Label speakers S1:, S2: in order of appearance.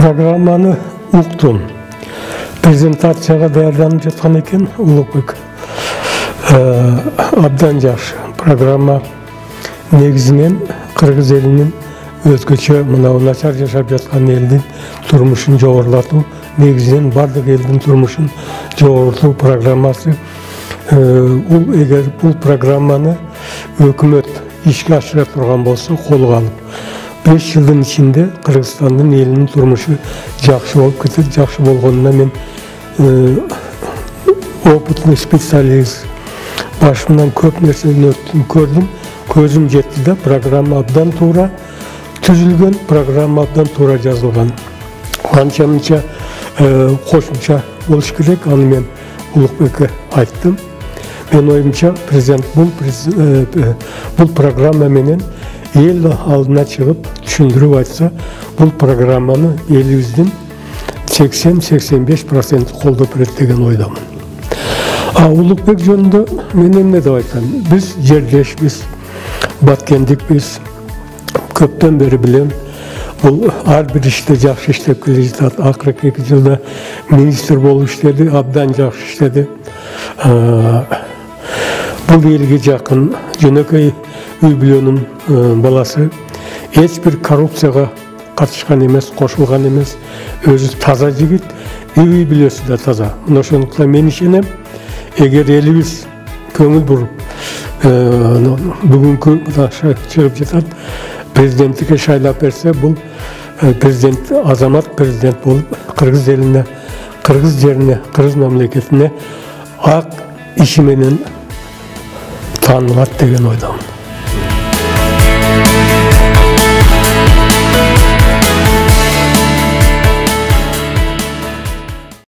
S1: Programmаны уктум. Презентацияга даярданып жаткан экен Улукбек. Абдан жакшы программа. Негизинен кыргыз элинин өзгөчө мына начар жашап жаткан элдин турмушун жогорулатуу, негизинен бардык элдин турмушун жогорулатуу программасы. Эгер бул программаны өкмөт ишке ашыра турган болсо, колго алып 5 жылдын ичинде Кыргызстандын элинин турмушу жакшы болуп кетет. Жакшы болгонуна мен опытный специалист, башымдан көп нерсени өттүм, көрдүм, көзүм жетти да, программа абдан туура түзүлгөн, программа абдан туура жазылган. Канча-мынча кошумча болуш керек, аны мен Улукбекке айттым. Мен оюмча президент бул программа менен ел алдына чыгып түшүндүрүп айтса, бул программаны элибиздин 80-85% колдоп берет деген ойдамын. Улукбек жөнүндө мен эмне деп айтам? Биз жердешпиз, баткендикпиз. Көптөн бери билем. Бул ар бир иште жакшы иштеп келе жатат. Акыркы 2 жылда министр болуп иштеди, абдан жакшы иштеди. Бул элге жакын, жөнөкөй үй бүлөнүн баласы, эч бир коррупцияга катышкан эмес, кошулган эмес, өзү таза жигит, үй бүлөсү да таза. Мына ошондуктан мен ишенем, эгер элибиз көңүл буруп, бүгүнкү чыгып жатат, президенттикке шайлап берсе, бул президент, азамат президент болуп, кыргыз элине, кыргыз жерине, кыргыз мамлекетине ак иши менен таанылат деген ойдамын.